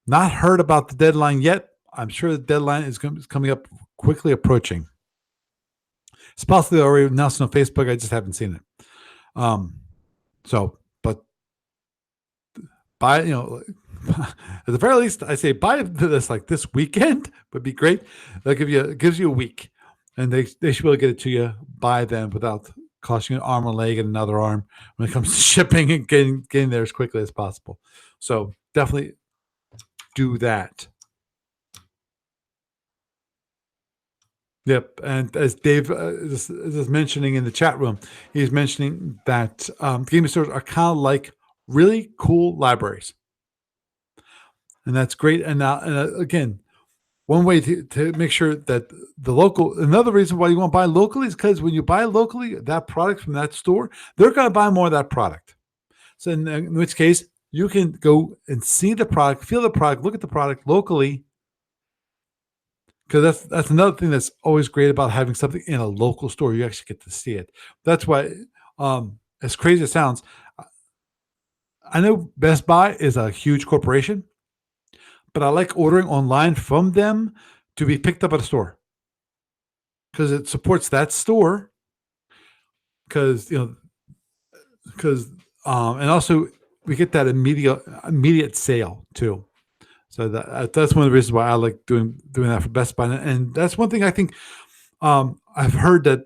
not heard about the deadline yet. I'm sure the deadline is coming up, quickly approaching. It's possibly already announced on Facebook. I just haven't seen it. But buy, at the very least, I say buy this like this weekend would be great. It gives you a week, and they should be able to get it to you by then without costing you an arm and a leg and another arm when it comes to shipping and getting there as quickly as possible. So definitely do that. Yep, and as Dave is mentioning in the chat room, he's mentioning that gaming stores are kind of like really cool libraries, and that's great. And now, again, one way to make sure that another reason why you want to buy locally is because when you buy locally, that product from that store, they're going to buy more of that product. So in which case, you can go and see the product, feel the product, look at the product locally. Because that's another thing that's always great about having something in a local store. You actually get to see it. That's why, as crazy as it sounds, I know Best Buy is a huge corporation, but I like ordering online from them to be picked up at a store because it supports that store. Because and also we get that immediate sale too. So that's one of the reasons why I like doing that for Best Buy, and that's one thing I think I've heard that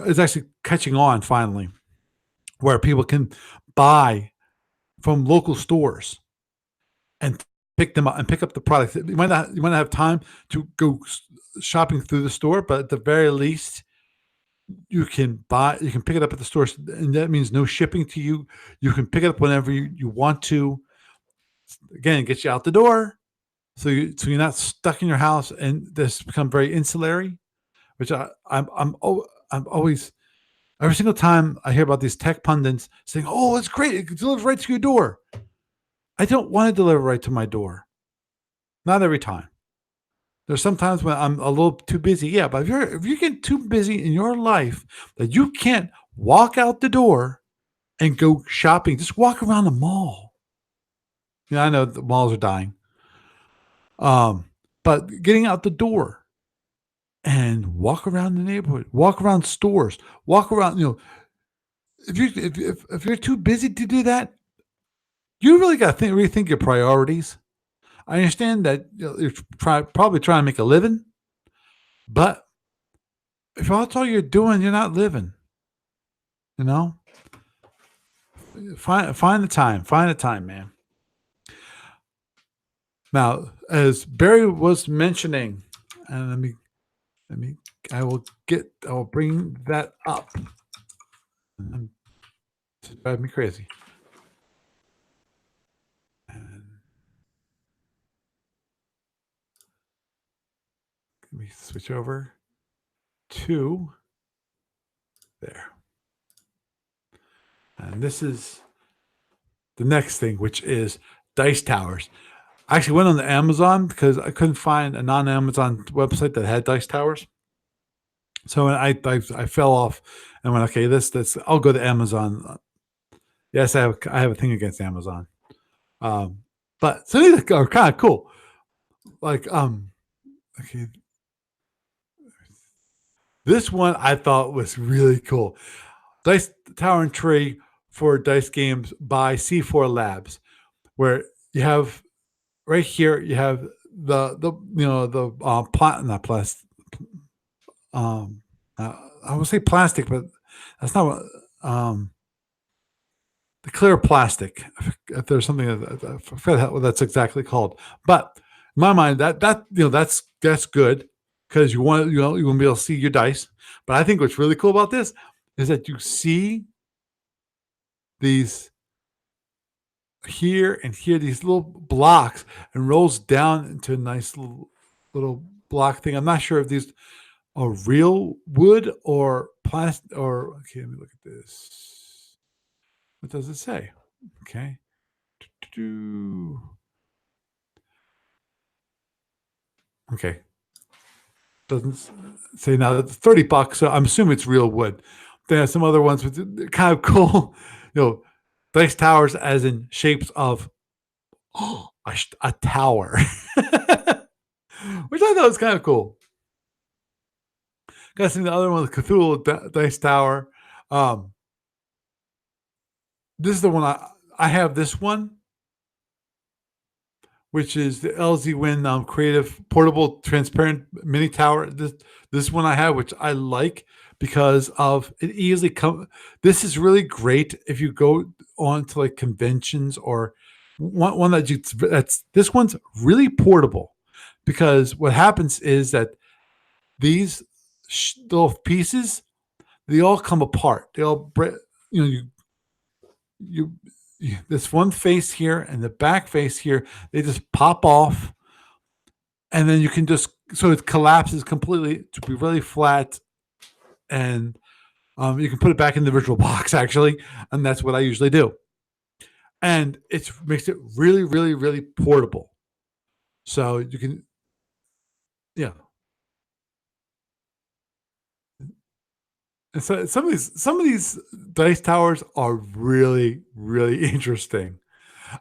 is actually catching on finally, where people can buy from local stores and pick them up and pick up the products. You might not have time to go shopping through the store, but at the very least, you can pick it up at the store, and that means no shipping to you. You can pick it up whenever you want to. Again, it gets you out the door. So you're not stuck in your house, and this become very insulary, which I'm always, every single time I hear about these tech pundits saying, "Oh, it's great, it delivers right to your door." I don't want to deliver right to my door. Not every time. There's sometimes when I'm a little too busy. Yeah, but if you get too busy in your life that you can't walk out the door and go shopping, just walk around the mall. I know the malls are dying. But getting out the door and walk around the neighborhood, walk around stores, walk around, if you're too busy to do that, you really got to rethink your priorities. I understand that you're probably trying to make a living, but if that's all you're doing, you're not living. Find the time, man. Now, as Barry was mentioning, and I will bring that up. To drive me crazy. And let me switch over to there. And this is the next thing, which is dice towers. I actually went on the Amazon because I couldn't find a non-Amazon website that had dice towers. So I fell off and went, okay, this I'll go to Amazon. Yes, I have a thing against Amazon. But some of these are kind of cool. Like okay. This one I thought was really cool. Dice Tower and Tree for dice games by C4 Labs, where you have right here you have not plastic. I would say plastic, but that's not what clear plastic. If there's something I forget what that's exactly called, but in my mind, that's good because you want you want to be able to see your dice. But I think what's really cool about this is that you see these here and here these little blocks and rolls down into a nice little block thing. I'm not sure if these are real wood or plastic or okay. Let me look at this. What does it say? Okay. Okay. Doesn't say now that's $30, so I'm assuming it's real wood. There are some other ones with kind of cool, dice towers as in shapes of a tower, which I thought was kind of cool. Got to see the other one, the Cthulhu dice tower. Um, this is the one I have. This one, which is the LZ Win Creative Portable Transparent Mini Tower. This one I have, which I like because of it easily come. This is really great if you go on to like conventions or one that's this one's really portable because what happens is that these little pieces they all come apart. They all you this one face here and the back face here they just pop off and then you can just so it collapses completely to be really flat and you can put it back in the original box actually and that's what I usually do and it makes it really really really portable so you can yeah and so some of these dice towers are really really interesting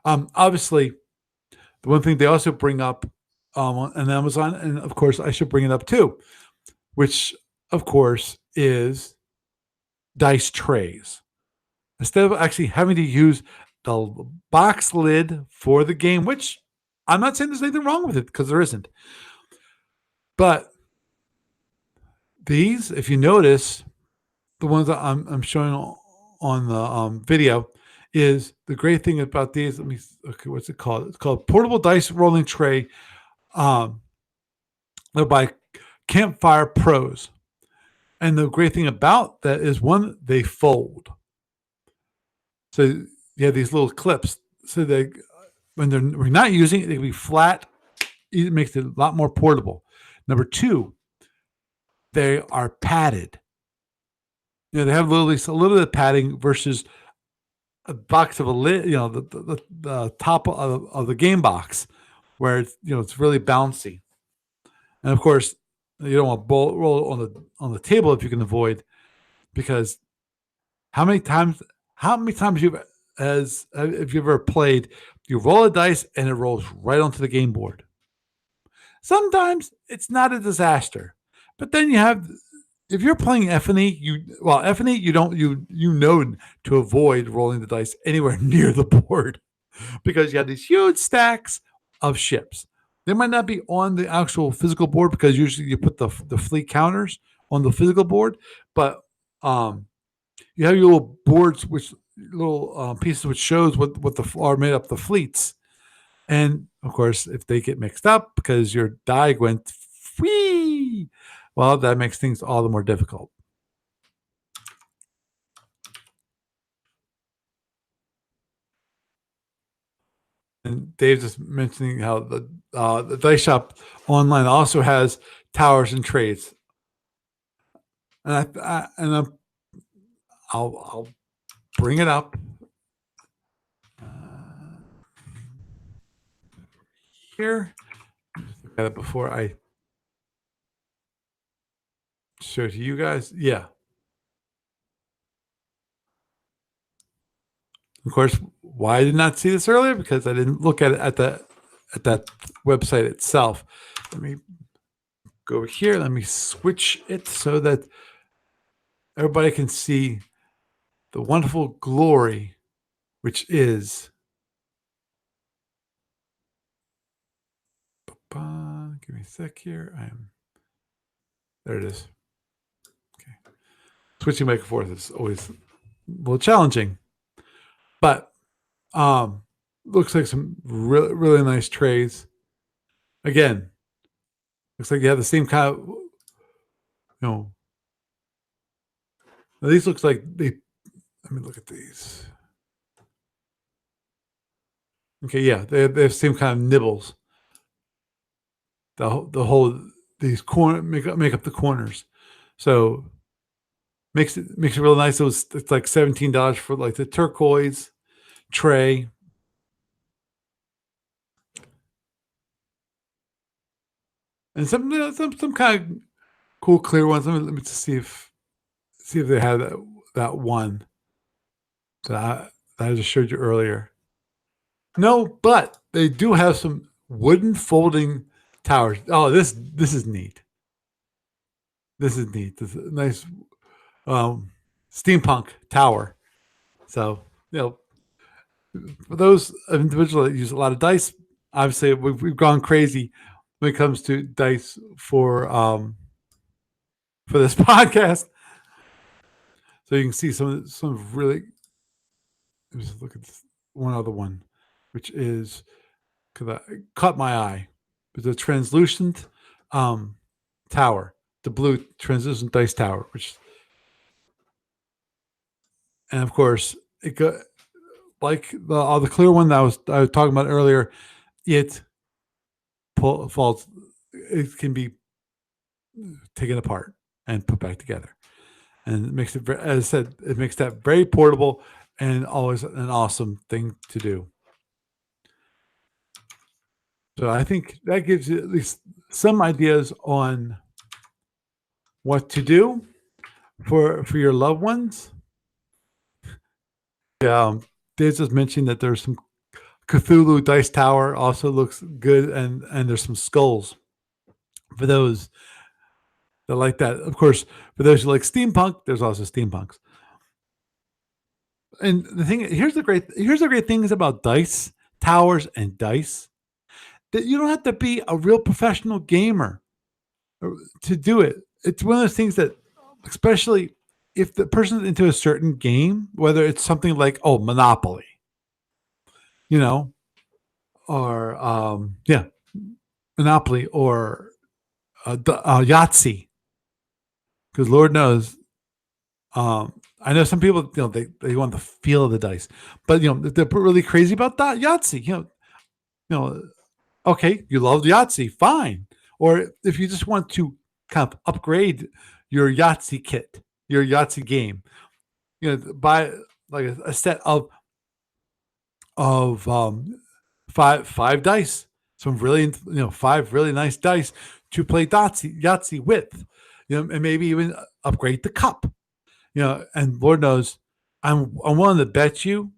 obviously the one thing they also bring up on Amazon and of course I should bring it up too which of course is dice trays. Instead of actually having to use the box lid for the game, which I'm not saying there's anything wrong with it because there isn't. But these, if you notice, the ones that I'm showing on the video, is the great thing about these. Let me okay, what's it called? It's called portable dice rolling tray. They're by Campfire Pros. And the great thing about that is one, they fold. So you have these little clips. So they when we're not using it, they can be flat. It makes it a lot more portable. Number two, they are padded. They have a little bit of padding versus a box of a lid. The top of the game box, where it's really bouncy. And of course, you don't want to roll on the table if you can avoid, because how many times have you ever played? You roll a dice and it rolls right onto the game board. Sometimes it's not a disaster, but then you have if you're playing F&E, F&E you don't you know to avoid rolling the dice anywhere near the board because you have these huge stacks of ships. They might not be on the actual physical board because usually you put the fleet counters on the physical board, but you have your little boards, which little pieces which shows what are made up the fleets. And of course, if they get mixed up because your die went free, well, that makes things all the more difficult. And Dave's just mentioning how the dice shop online also has towers and trades, and I'll bring it up here. Look at it before I show it to you guys. Yeah. Of course, why I did not see this earlier because I didn't look at it at that website itself. Let me go over here. Let me switch it so that everybody can see the wonderful glory, which is. Give me a sec here. There it is. Okay. Switching back and forth is always a little challenging. But looks like some really really nice trays. Again, looks like you have the same kind of these looks like they. Let me look at these. Okay, yeah, they have the same kind of nibbles. The whole these corner make up the corners, so makes it real nice. It's like $17 for like the turquoise tray. And some kind of cool clear ones. Let me just see if they have that one that I just showed you earlier. No, but they do have some wooden folding towers. Oh, this is neat. This is neat. This is a nice steampunk tower. So for those individuals that use a lot of dice, obviously we've gone crazy when it comes to dice for this podcast. So you can see some really. Let's look at this one other one, which is because I caught my eye. It's a translucent tower, the blue translucent dice tower, and of course it got like the clear one that I was talking about earlier. It falls. It can be taken apart and put back together, and it makes it, as I said, it makes that very portable and always an awesome thing to do. So I think that gives you at least some ideas on what to do for your loved ones. Yeah, they just mentioned that there's some Cthulhu Dice Tower also looks good, and there's some skulls for those that like that. Of course, for those who like steampunk, there's also steampunks. And the thing here's the great things about dice towers and dice, that you don't have to be a real professional gamer to do it. It's one of those things that, especially if the person's into a certain game, whether it's something like Monopoly, you know, or Monopoly or Yahtzee, because Lord knows, I know some people, they want the feel of the dice, but they're really crazy about that Yahtzee. Okay, you love Yahtzee, fine. Or if you just want to kind of upgrade your Yahtzee kit, your Yahtzee game, buy like a set of five dice, some really five really nice dice to play Yahtzee with, and maybe even upgrade the cup, and Lord knows, I'm willing to bet you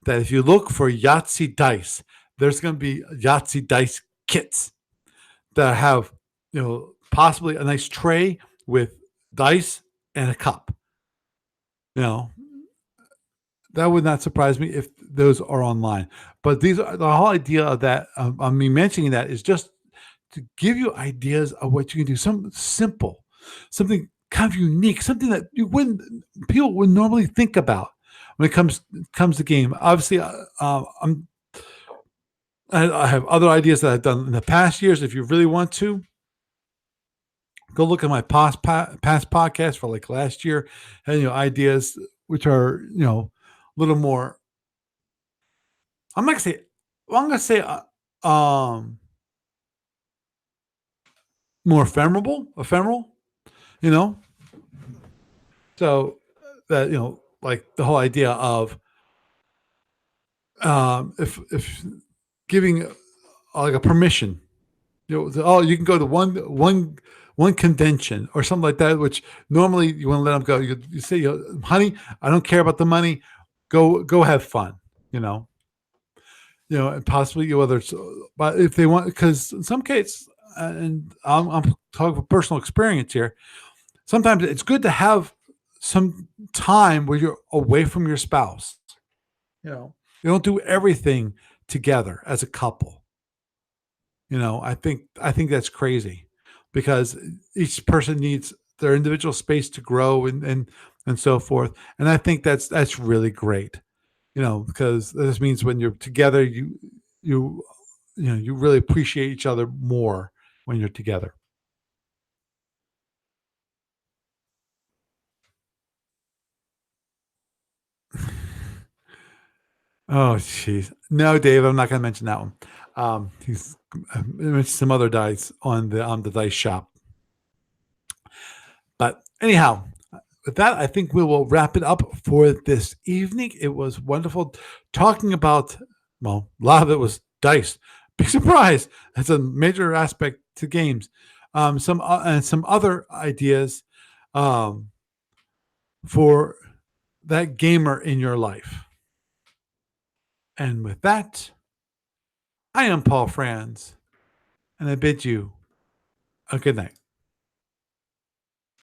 that if you look for Yahtzee dice, there's going to be Yahtzee dice kits that have, possibly a nice tray with dice and a cup. That would not surprise me if those are online. But the whole idea of that, me mentioning that, is just to give you ideas of what you can do. Something simple, something kind of unique, something that people would normally think about when it comes to game. Obviously, I have other ideas that I've done in the past years. If you really want to, go look at my past podcast for like last year, and ideas which are a little more. I'm not gonna say. Well, I'm gonna say more ephemeral. You know, so that like the whole idea of if giving like a permission, you can go to one convention or something like that, which normally you want to let them go. You say, honey, I don't care about the money. Go have fun. And possibly whether it's, but if they want, because in some cases, and I'm talking from personal experience here, sometimes it's good to have some time where you're away from your spouse. You don't do everything together as a couple. I think that's crazy, because each person needs their individual space to grow and so forth. And I think that's really great. because this means when you're together, you you really appreciate each other more when you're together. Oh, jeez. No, Dave, I'm not going to mention that one. He's mentioned some other dice on the dice shop. But anyhow, with that, I think we will wrap it up for this evening. It was wonderful talking about, well, a lot of it was dice. Big surprise. That's a major aspect to games. Some other ideas um, for that gamer in your life. And with that, I am Paul Franz, and I bid you a good night.